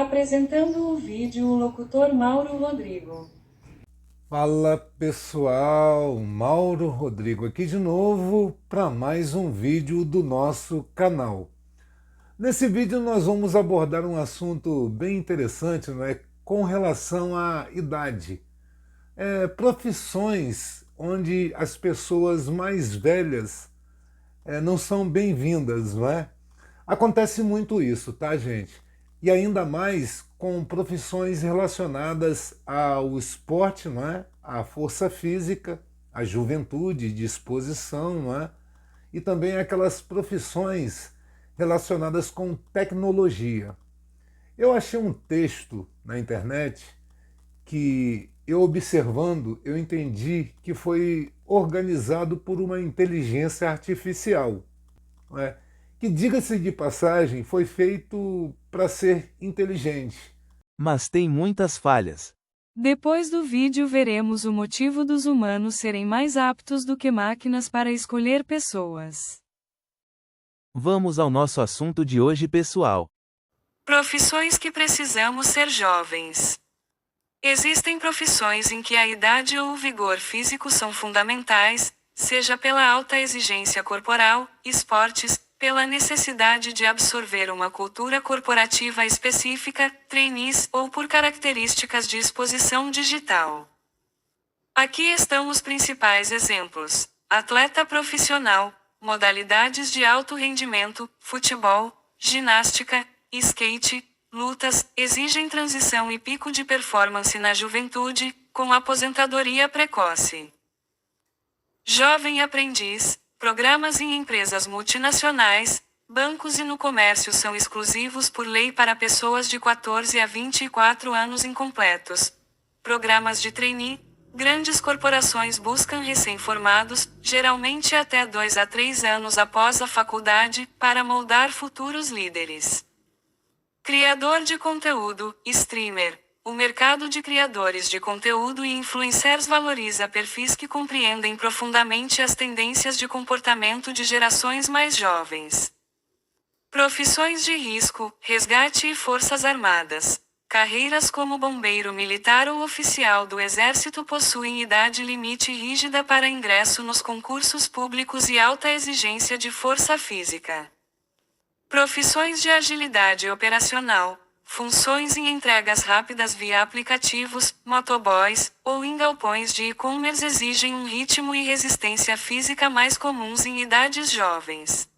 Apresentando o vídeo o locutor Mauro Rodrigo. Fala pessoal, Mauro Rodrigo aqui de novo para mais um vídeo do nosso canal. Nesse vídeo nós vamos abordar um assunto bem interessante, com relação à idade. Profissões onde as pessoas mais velhas não são bem-vindas, não é? Acontece muito isso, tá, gente? E ainda mais com profissões relacionadas ao esporte, não é? À força física, à juventude, disposição, não é? E também aquelas profissões relacionadas com tecnologia. Eu achei um texto na internet que eu observando, eu entendi que foi organizado por uma inteligência artificial, não é? Que, diga-se de passagem, foi feito para ser inteligente. Mas tem muitas falhas. Depois do vídeo veremos o motivo dos humanos serem mais aptos do que máquinas para escolher pessoas. Vamos ao nosso assunto de hoje, pessoal. Profissões que precisamos ser jovens. Existem profissões em que a idade ou o vigor físico são fundamentais, seja pela alta exigência corporal, esportes, pela necessidade de absorver uma cultura corporativa específica, trainees, ou por características de exposição digital. Aqui estão os principais exemplos: atleta profissional, modalidades de alto rendimento, futebol, ginástica, skate, lutas, exigem transição e pico de performance na juventude, com aposentadoria precoce. Jovem aprendiz, programas em empresas multinacionais, bancos e no comércio são exclusivos por lei para pessoas de 14 a 24 anos incompletos. Programas de trainee, grandes corporações buscam recém-formados, geralmente até 2 a 3 anos após a faculdade, para moldar futuros líderes. Criador de conteúdo, streamer. O mercado de criadores de conteúdo e influencers valoriza perfis que compreendem profundamente as tendências de comportamento de gerações mais jovens. Profissões de risco, resgate e forças armadas. Carreiras como bombeiro militar ou oficial do Exército possuem idade limite rígida para ingresso nos concursos públicos e alta exigência de força física. Profissões de agilidade operacional. Funções em entregas rápidas via aplicativos, motoboys, ou em galpões de e-commerce exigem um ritmo e resistência física mais comuns em idades jovens.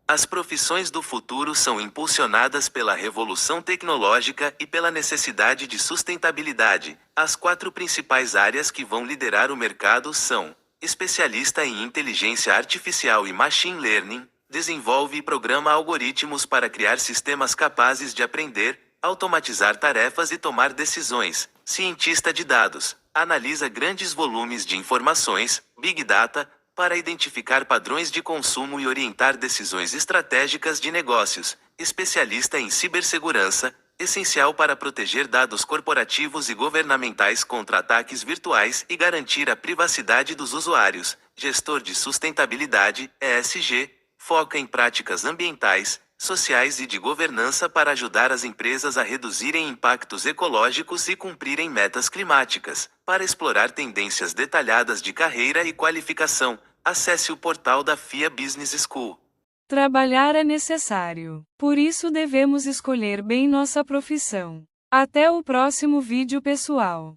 As profissões do futuro são impulsionadas pela revolução tecnológica e pela necessidade de sustentabilidade. As 4 principais áreas que vão liderar o mercado são: especialista em inteligência artificial e machine learning, desenvolve e programa algoritmos para criar sistemas capazes de aprender, automatizar tarefas e tomar decisões. Cientista de dados, analisa grandes volumes de informações, Big Data, para identificar padrões de consumo e orientar decisões estratégicas de negócios. Especialista em cibersegurança, essencial para proteger dados corporativos e governamentais contra ataques virtuais e garantir a privacidade dos usuários. Gestor de sustentabilidade, ESG, foca em práticas ambientais, sociais e de governança para ajudar as empresas a reduzirem impactos ecológicos e cumprirem metas climáticas. Para explorar tendências detalhadas de carreira e qualificação, acesse o portal da FIA Business School. Trabalhar é necessário. Por isso devemos escolher bem nossa profissão. Até o próximo vídeo, pessoal.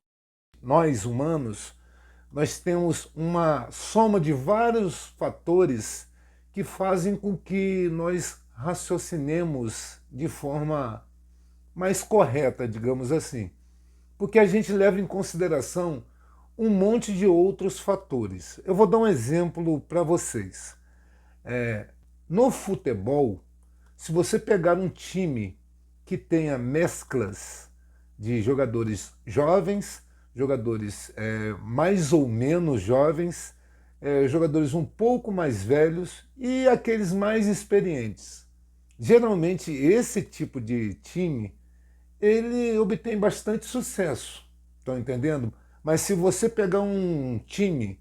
Nós, humanos, nós temos uma soma de vários fatores que fazem com que nós raciocinemos de forma mais correta, digamos assim. Porque a gente leva em consideração um monte de outros fatores. Eu vou dar um exemplo para vocês. No futebol, se você pegar um time que tenha mesclas de jogadores jovens, jogadores mais ou menos jovens, jogadores um pouco mais velhos e aqueles mais experientes. Geralmente esse tipo de time ele obtém bastante sucesso, estão entendendo? Mas se você pegar um time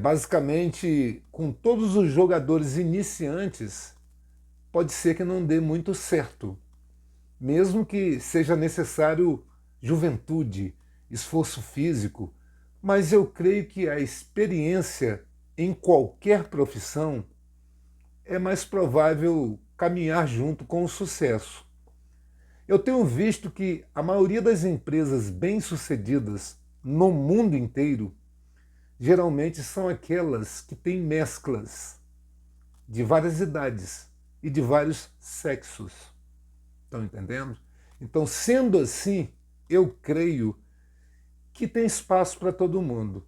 basicamente com todos os jogadores iniciantes, pode ser que não dê muito certo. mesmo que seja necessário juventude, esforço físico, mas eu creio que a experiência em qualquer profissão é mais provável caminhar junto com o sucesso. Eu tenho visto que a maioria das empresas bem-sucedidas no mundo inteiro geralmente são aquelas que têm mesclas de várias idades e de vários sexos. Estão entendendo? Então, sendo assim, eu creio que tem espaço para todo mundo.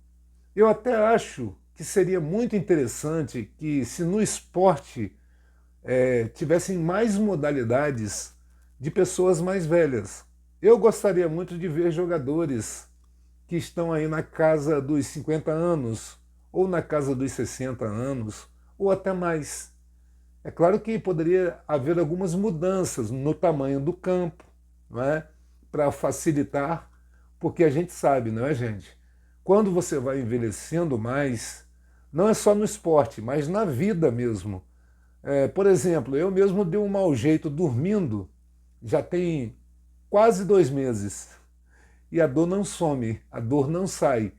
Eu até acho que seria muito interessante que, se no esporte tivessem mais modalidades de pessoas mais velhas. Eu gostaria muito de ver jogadores que estão aí na casa dos 50 anos, ou na casa dos 60 anos, ou até mais. É claro que poderia haver algumas mudanças no tamanho do campo, não é? Para facilitar, porque a gente sabe, não é, gente? Quando você vai envelhecendo mais, não é só no esporte, mas na vida mesmo. Por exemplo, eu mesmo dei um mau jeito dormindo, já tem quase 2 meses, e a dor não some, a dor não sai.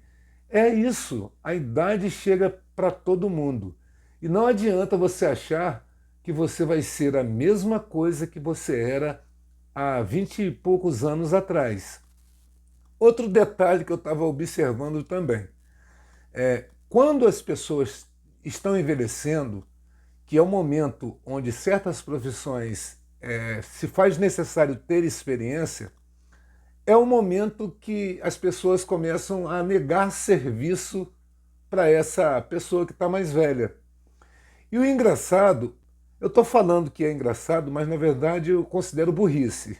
É isso, a idade chega para todo mundo. E não adianta você achar que você vai ser a mesma coisa que você era há 20 e poucos anos atrás. Outro detalhe que eu estava observando também, quando as pessoas estão envelhecendo, que é o momento onde certas profissões se faz necessário ter experiência, é o momento que as pessoas começam a negar serviço para essa pessoa que está mais velha. E o engraçado, eu estou falando que é engraçado, mas na verdade eu considero burrice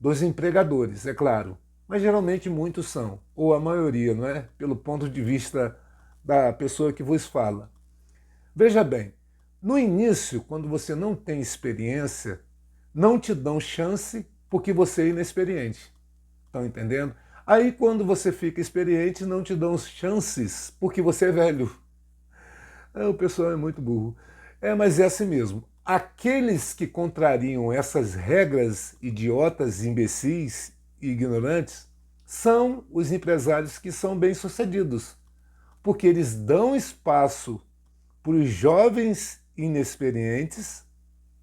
dos empregadores, é claro. Mas geralmente muitos são, ou a maioria, não é? Pelo ponto de vista da pessoa que vos fala. Veja bem, no início, quando você não tem experiência, não te dão chance porque você é inexperiente. Estão entendendo? Aí quando você fica experiente, não te dão chances porque você é velho. O pessoal é muito burro. Mas é assim mesmo. Aqueles que contrariam essas regras idiotas, imbecis e ignorantes são os empresários que são bem-sucedidos, porque eles dão espaço para os jovens inexperientes,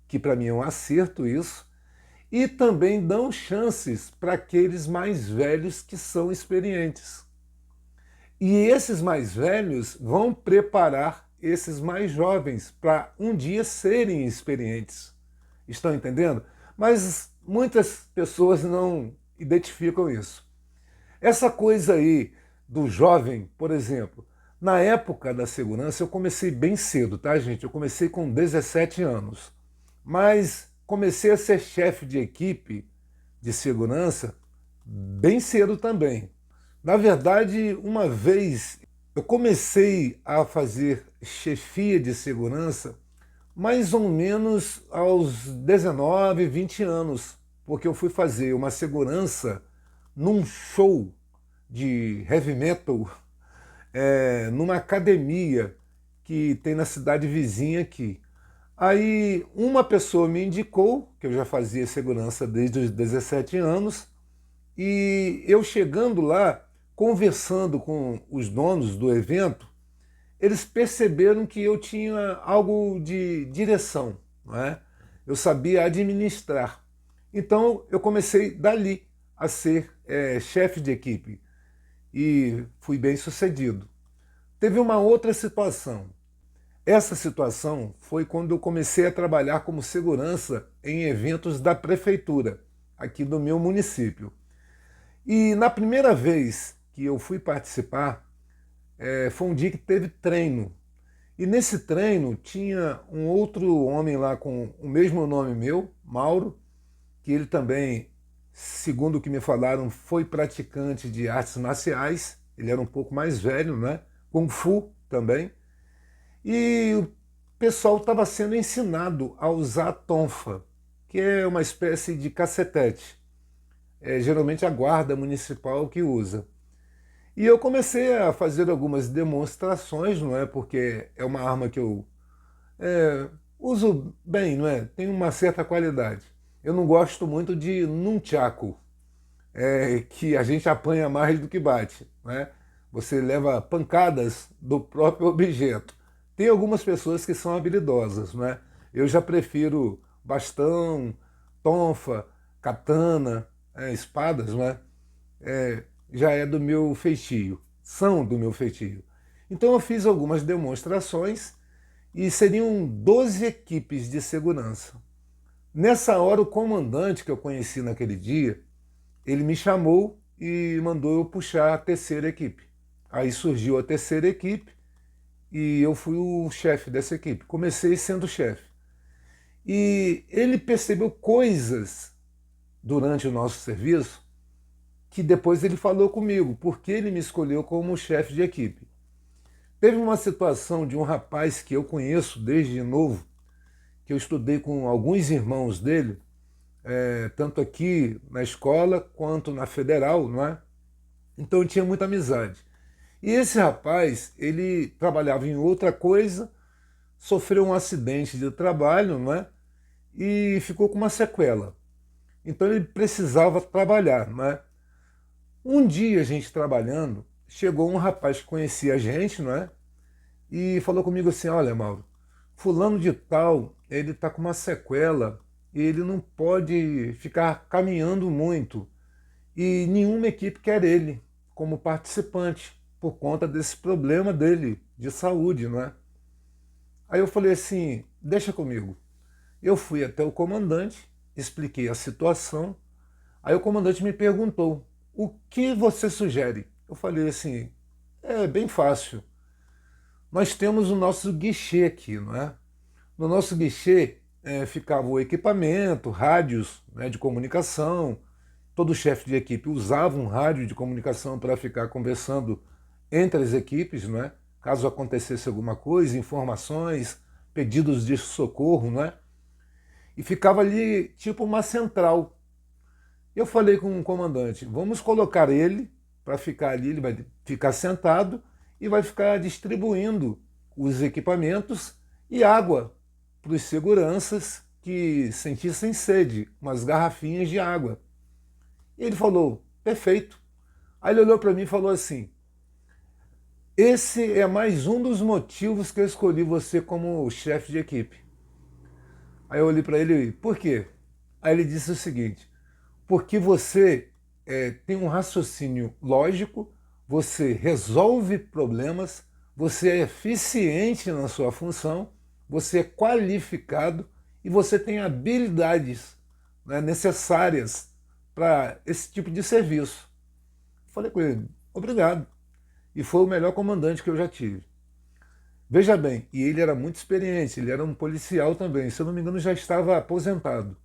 que para mim é um acerto isso, e também dão chances para aqueles mais velhos que são experientes. E esses mais velhos vão preparar esses mais jovens para um dia serem experientes. Estão entendendo? Mas muitas pessoas não identificam isso. Essa coisa aí do jovem, por exemplo, na época da segurança eu comecei bem cedo, tá, gente? Eu comecei com 17 anos, mas comecei a ser chefe de equipe de segurança bem cedo também. Na verdade, uma vez eu comecei a fazer chefia de segurança mais ou menos aos 19, 20 anos, porque eu fui fazer uma segurança num show de heavy metal, numa academia que tem na cidade vizinha aqui. Aí uma pessoa me indicou, que eu já fazia segurança desde os 17 anos, e eu chegando lá, conversando com os donos do evento, eles perceberam que eu tinha algo de direção, não é? Eu sabia administrar. Então eu comecei dali a ser chefe de equipe e fui bem sucedido. Teve uma outra situação. Essa situação foi quando eu comecei a trabalhar como segurança em eventos da prefeitura, aqui do meu município. E na primeira vez que eu fui participar, foi um dia que teve treino. E nesse treino tinha um outro homem lá com o mesmo nome meu, Mauro, que ele também, segundo o que me falaram, foi praticante de artes marciais. Ele era um pouco mais velho, né? Kung Fu também. E o pessoal estava sendo ensinado a usar a tonfa, que é uma espécie de cacetete. Geralmente a guarda municipal que usa. E eu comecei a fazer algumas demonstrações, não é? Porque é uma arma que eu uso bem, não é? Tem uma certa qualidade. eu não gosto muito de nunchaku, que a gente apanha mais do que bate, né? Você leva pancadas do próprio objeto. Tem algumas pessoas que são habilidosas, né? Eu já prefiro bastão, tonfa, katana, espadas, né? Já é do meu feitio, são do meu feitio. Então eu fiz algumas demonstrações e seriam 12 equipes de segurança. Nessa hora, o comandante que eu conheci naquele dia, ele me chamou e mandou eu puxar a terceira equipe. Aí surgiu a terceira equipe e eu fui o chefe dessa equipe. Comecei sendo chefe. E ele percebeu coisas durante o nosso serviço que depois ele falou comigo, porque ele me escolheu como chefe de equipe. Teve uma situação de um rapaz que eu conheço desde novo, que eu estudei com alguns irmãos dele, tanto aqui na escola quanto na federal, não é? Então eu tinha muita amizade. E esse rapaz, ele trabalhava em outra coisa, sofreu um acidente de trabalho, não é? E ficou com uma sequela. Então ele precisava trabalhar, não é? Um dia a gente trabalhando, chegou um rapaz que conhecia a gente, não é? E falou comigo assim: olha, Mauro, fulano de tal, ele está com uma sequela e ele não pode ficar caminhando muito. E nenhuma equipe quer ele como participante por conta desse problema dele de saúde, não é? Aí eu falei assim: deixa comigo. Eu fui até o comandante, expliquei a situação. Aí o comandante me perguntou: o que você sugere? Eu falei assim: é bem fácil. Nós temos o nosso guichê aqui, não é? No nosso guichê ficava o equipamento, rádios, né, de comunicação. Todo chefe de equipe usava um rádio de comunicação para ficar conversando entre as equipes, não é? Caso acontecesse alguma coisa, informações, pedidos de socorro, não é? E ficava ali tipo uma central. Eu falei com o comandante: vamos colocar ele para ficar ali, ele vai ficar sentado e vai ficar distribuindo os equipamentos e água para os seguranças que sentissem sede, umas garrafinhas de água. E ele falou: perfeito. Aí ele olhou para mim e falou assim: esse é mais um dos motivos que eu escolhi você como chefe de equipe. Aí eu olhei para ele: por quê? Aí ele disse o seguinte: porque você tem um raciocínio lógico, você resolve problemas, você é eficiente na sua função, você é qualificado e você tem habilidades, né, necessárias para esse tipo de serviço. Falei com ele: obrigado. E foi o melhor comandante que eu já tive. Veja bem, e ele era muito experiente, ele era um policial também, se eu não me engano já estava aposentado.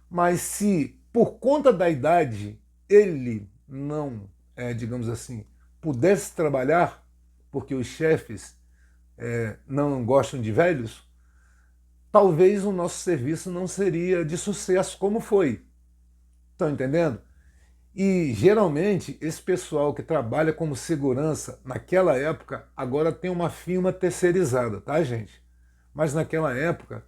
Mas se por conta da idade ele não, digamos assim, pudesse trabalhar, porque os chefes não gostam de velhos, talvez o nosso serviço não seria de sucesso como foi. Estão entendendo? E geralmente esse pessoal que trabalha como segurança naquela época agora tem uma firma terceirizada, tá, gente? Mas naquela época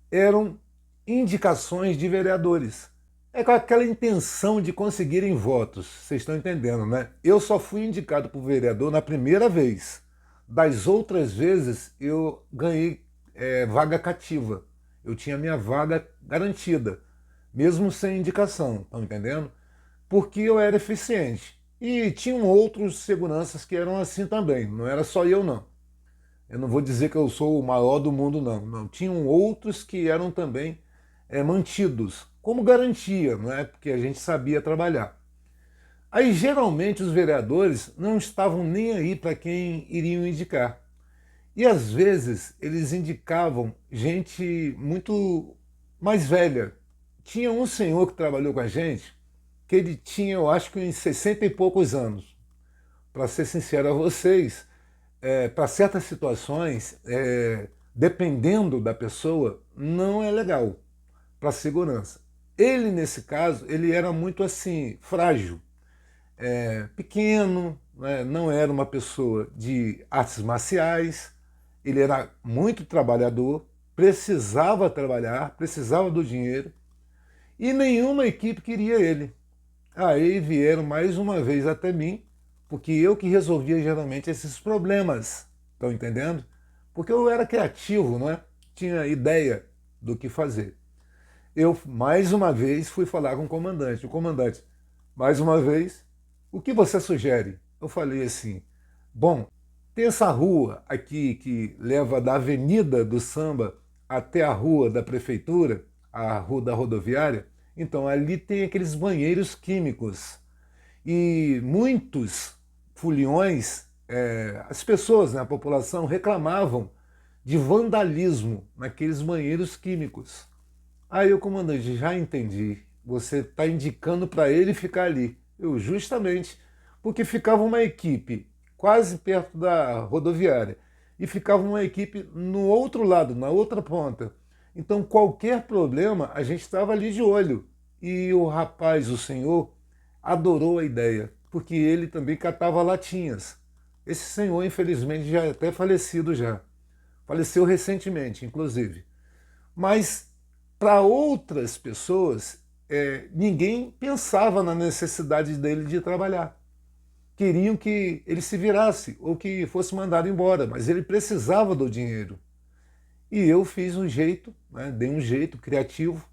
eram indicações de vereadores. É com aquela intenção de conseguirem votos, vocês estão entendendo, né? Eu só fui indicado por vereador na primeira vez. Das outras vezes eu ganhei vaga cativa. Eu tinha minha vaga garantida, mesmo sem indicação, estão entendendo? Porque eu era eficiente. E tinham outros seguranças que eram assim também, não era só eu não. Eu não vou dizer que eu sou o maior do mundo não, não. Tinham outros que eram também mantidos como garantia, não é? Porque a gente sabia trabalhar. Aí geralmente os vereadores não estavam nem aí para quem iriam indicar. E às vezes eles indicavam gente muito mais velha. Tinha um senhor que trabalhou com a gente, que ele tinha, eu acho que uns 60 e poucos anos. Para ser sincero a vocês, para certas situações, dependendo da pessoa, não é legal para segurança. Ele, nesse caso, ele era muito assim, frágil, pequeno, né? Não era uma pessoa de artes marciais, ele era muito trabalhador, precisava trabalhar, precisava do dinheiro, e nenhuma equipe queria ele. Aí vieram mais uma vez até mim, porque eu que resolvia geralmente esses problemas, estão entendendo? Porque eu era criativo, não é? Tinha ideia do que fazer. Eu, mais uma vez, fui falar com o comandante. O comandante, mais uma vez, o que você sugere? Eu falei assim, bom, tem essa rua aqui que leva da Avenida do Samba até a rua da prefeitura, a rua da rodoviária. Então, ali tem aqueles banheiros químicos. E muitos foliões, as pessoas, né, a população, reclamavam de vandalismo naqueles banheiros químicos. Aí o comandante, já entendi, você está indicando para ele ficar ali. Eu, justamente, porque ficava uma equipe quase perto da rodoviária e ficava uma equipe no outro lado, na outra ponta. Então qualquer problema a gente estava ali de olho. E o rapaz, o senhor, adorou a ideia, porque ele também catava latinhas. Esse senhor, infelizmente, já é até falecido já. Faleceu recentemente, inclusive. Mas para outras pessoas, ninguém pensava na necessidade dele de trabalhar. Queriam que ele se virasse ou que fosse mandado embora, mas ele precisava do dinheiro. E eu fiz um jeito, né, dei um jeito criativo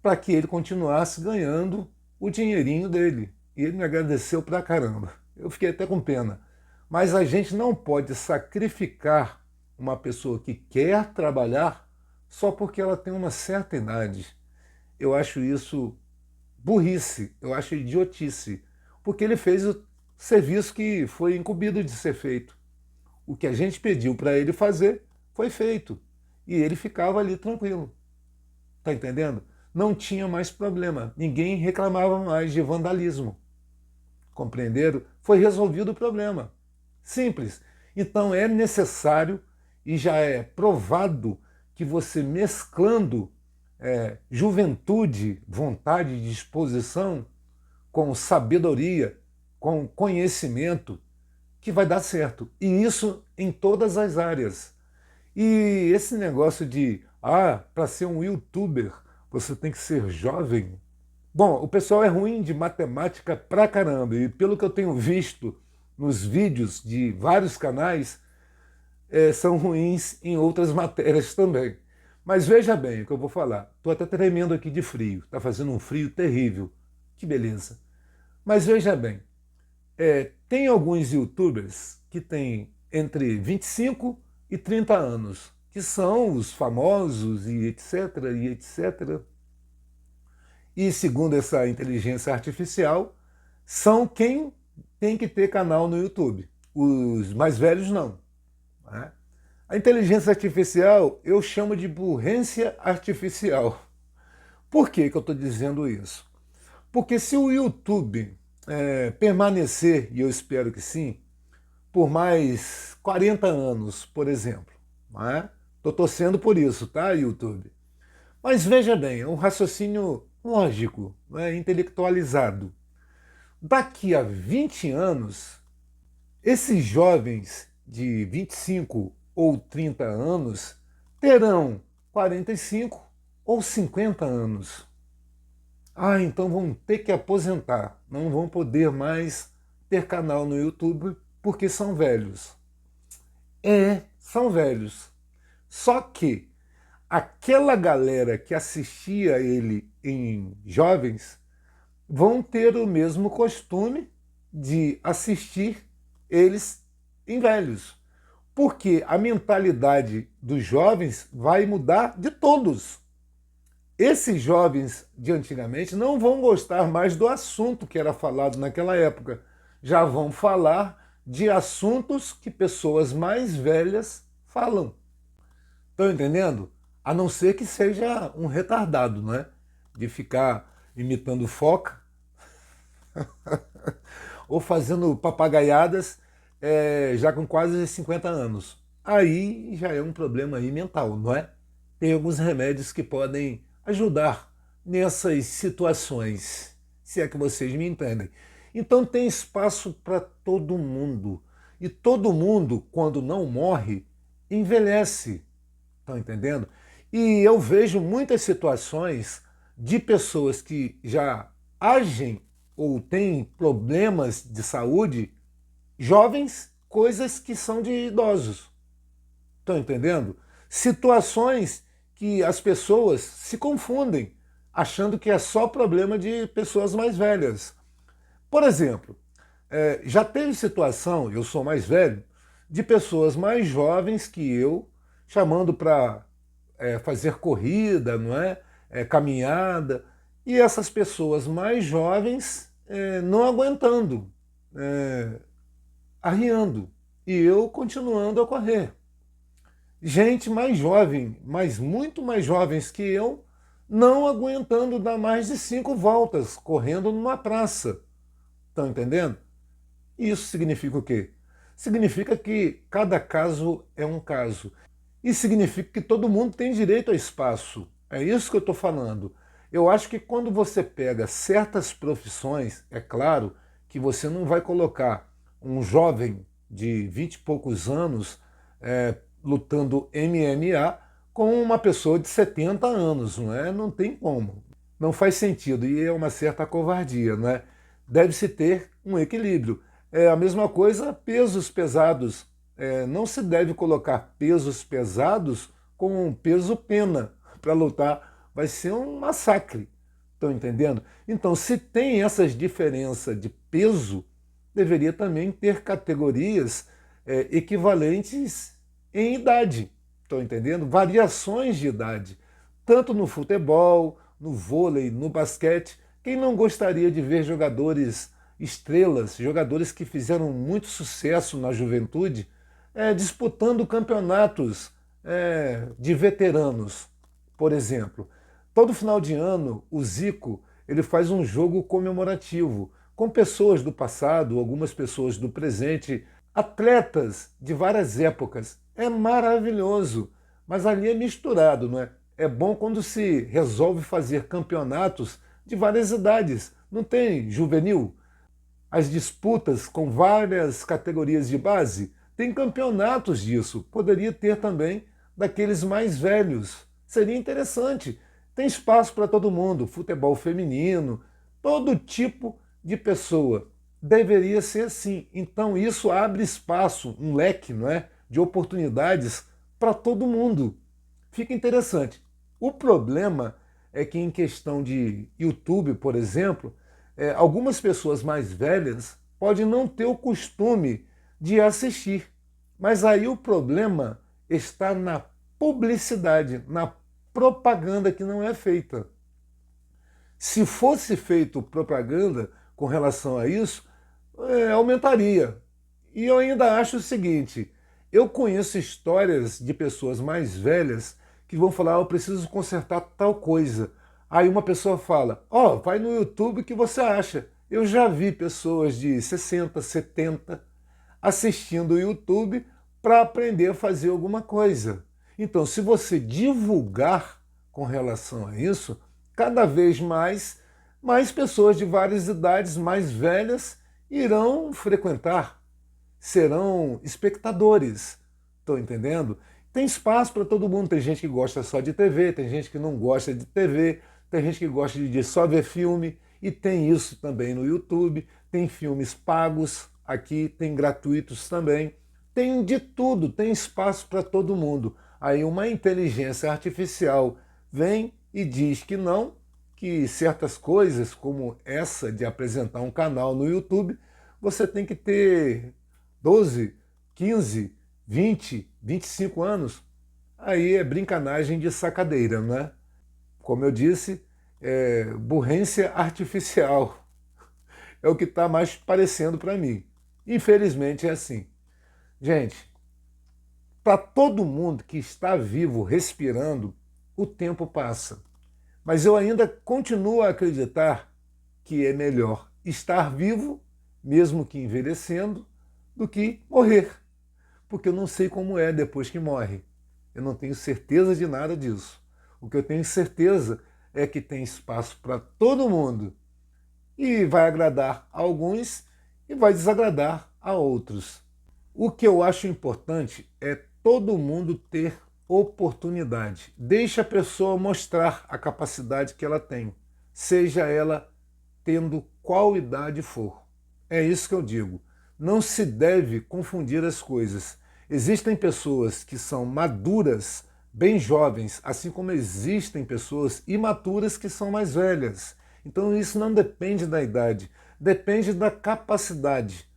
para que ele continuasse ganhando o dinheirinho dele. E ele me agradeceu pra caramba. Eu fiquei até com pena. Mas a gente não pode sacrificar uma pessoa que quer trabalhar só porque ela tem uma certa idade. Eu acho isso burrice, eu acho idiotice, porque ele fez o serviço que foi incumbido de ser feito. O que a gente pediu para ele fazer foi feito e ele ficava ali tranquilo. Tá entendendo? Não tinha mais problema, ninguém reclamava mais de vandalismo. Compreenderam? Foi resolvido o problema. Simples. Então é necessário e já é provado que você mesclando juventude, vontade e disposição com sabedoria, com conhecimento, que vai dar certo. E isso em todas as áreas. E esse negócio de, para ser um youtuber, você tem que ser jovem. Bom, o pessoal é ruim de matemática pra caramba. E pelo que eu tenho visto nos vídeos de vários canais, são ruins em outras matérias também. Mas veja bem o que eu vou falar. Estou até tremendo aqui de frio. Está fazendo um frio terrível. Que beleza. Mas veja bem, tem alguns youtubers que têm entre 25 e 30 anos, que são os famosos e etc, e etc. E segundo essa inteligência artificial, são quem tem que ter canal no YouTube. Os mais velhos não. Né? A inteligência artificial eu chamo de burrência artificial. Por que eu estou dizendo isso? Porque se o YouTube permanecer, e eu espero que sim, por mais 40 anos, por exemplo, estou torcendo por isso, tá, YouTube? Mas veja bem, é um raciocínio lógico, intelectualizado. Daqui a 20 anos, esses jovens de 25 ou 30 anos terão 45 ou 50 anos. Então vão ter que aposentar, não vão poder mais ter canal no YouTube porque são velhos. São velhos. Só que aquela galera que assistia ele em jovens vão ter o mesmo costume de assistir eles em velhos. Porque a mentalidade dos jovens vai mudar de todos. Esses jovens de antigamente não vão gostar mais do assunto que era falado naquela época. Já vão falar de assuntos que pessoas mais velhas falam. Estão entendendo? A não ser que seja um retardado, não é? De ficar imitando foca ou fazendo papagaiadas já com quase 50 anos. Aí já é um problema aí mental, não é? Tem alguns remédios que podem ajudar nessas situações, se é que vocês me entendem. Então tem espaço para todo mundo. E todo mundo, quando não morre, envelhece. Estão entendendo? E eu vejo muitas situações de pessoas que já agem ou têm problemas de saúde, jovens, coisas que são de idosos. Estão entendendo? Situações que as pessoas se confundem, achando que é só problema de pessoas mais velhas. Por exemplo, já teve situação, eu sou mais velho, de pessoas mais jovens que eu, chamando para fazer corrida, não é? Caminhada, e essas pessoas mais jovens não aguentando, arriando, e eu continuando a correr. Gente mais jovem, mas muito mais jovens que eu, não aguentando dar mais de 5 voltas, correndo numa praça. Estão entendendo? Isso significa o quê? Significa que cada caso é um caso. E significa que todo mundo tem direito a espaço. É isso que eu estou falando. Eu acho que quando você pega certas profissões, é claro que você não vai colocar um jovem de 20 e poucos anos lutando MMA com uma pessoa de 70 anos, não é? Não tem como. Não faz sentido e é uma certa covardia, não é? Deve-se ter um equilíbrio. É a mesma coisa, pesos pesados. Não se deve colocar pesos pesados com peso pena para lutar. Vai ser um massacre. Estão entendendo? Então, se tem essas diferenças de peso, deveria também ter categorias equivalentes em idade. Estão entendendo? Variações de idade. Tanto no futebol, no vôlei, no basquete. Quem não gostaria de ver jogadores estrelas, jogadores que fizeram muito sucesso na juventude, disputando campeonatos de veteranos, por exemplo? Todo final de ano, o Zico ele faz um jogo comemorativo com pessoas do passado, algumas pessoas do presente, atletas de várias épocas. É maravilhoso, mas ali é misturado, não é? É bom quando se resolve fazer campeonatos de várias idades. Não tem juvenil? As disputas com várias categorias de base, tem campeonatos disso. Poderia ter também daqueles mais velhos. Seria interessante. Tem espaço para todo mundo, futebol feminino, todo tipo de pessoa. Deveria ser assim. Então isso abre espaço, um leque, não é, de oportunidades para todo mundo. Fica interessante. O problema é que em questão de YouTube, por exemplo, algumas pessoas mais velhas podem não ter o costume de assistir. Mas aí o problema está na publicidade, na propaganda que não é feita. Se fosse feito propaganda com relação a isso, aumentaria. E eu ainda acho o seguinte, eu conheço histórias de pessoas mais velhas que vão falar, eu preciso consertar tal coisa. Aí uma pessoa fala, vai no YouTube que você acha. Eu já vi pessoas de 60, 70 assistindo o YouTube para aprender a fazer alguma coisa. Então, se você divulgar com relação a isso, cada vez mais pessoas de várias idades mais velhas irão frequentar, serão espectadores. Estão entendendo? Tem espaço para todo mundo. Tem gente que gosta só de TV, tem gente que não gosta de TV, tem gente que gosta de só ver filme, e tem isso também no YouTube. Tem filmes pagos aqui, tem gratuitos também. Tem de tudo, tem espaço para todo mundo. Aí uma inteligência artificial vem e diz que não, que certas coisas, como essa de apresentar um canal no YouTube, você tem que ter 12, 15, 20, 25 anos. Aí é brincanagem de sacadeira, não é? Como eu disse, burrência artificial. É o que está mais parecendo para mim. Infelizmente é assim. Gente, para todo mundo que está vivo, respirando, o tempo passa. Mas eu ainda continuo a acreditar que é melhor estar vivo, mesmo que envelhecendo, do que morrer. Porque eu não sei como é depois que morre. Eu não tenho certeza de nada disso. O que eu tenho certeza é que tem espaço para todo mundo. E vai agradar a alguns e vai desagradar a outros. O que eu acho importante é todo mundo ter oportunidade. Deixe a pessoa mostrar a capacidade que ela tem, seja ela tendo qual idade for. É isso que eu digo. Não se deve confundir as coisas. Existem pessoas que são maduras, bem jovens, assim como existem pessoas imaturas que são mais velhas. Então isso não depende da idade, depende da capacidade,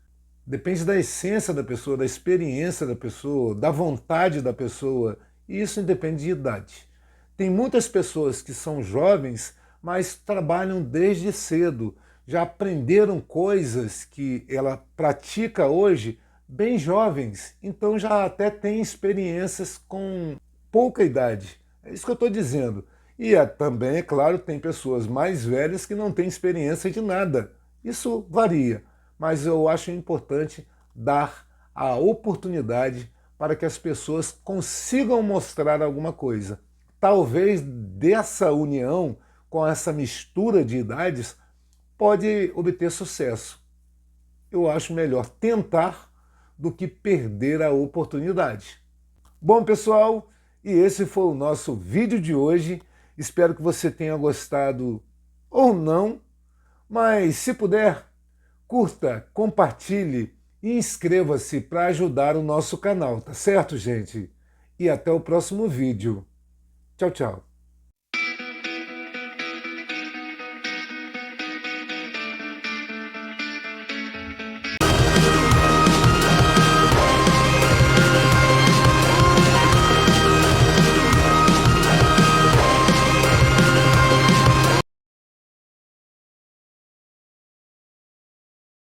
depende da essência da pessoa, da experiência da pessoa, da vontade da pessoa. E isso independe de idade. Tem muitas pessoas que são jovens, mas trabalham desde cedo, já aprenderam coisas que ela pratica hoje bem jovens, então já até tem experiências com pouca idade. É isso que eu estou dizendo. E também, é claro, tem pessoas mais velhas que não têm experiência de nada. Isso varia, mas eu acho importante dar a oportunidade para que as pessoas consigam mostrar alguma coisa. Talvez dessa união, com essa mistura de idades, pode obter sucesso. Eu acho melhor tentar do que perder a oportunidade. Bom, pessoal, e esse foi o nosso vídeo de hoje. Espero que você tenha gostado ou não, mas se puder, curta, compartilhe e inscreva-se para ajudar o nosso canal, tá certo, gente? E até o próximo vídeo. Tchau, tchau.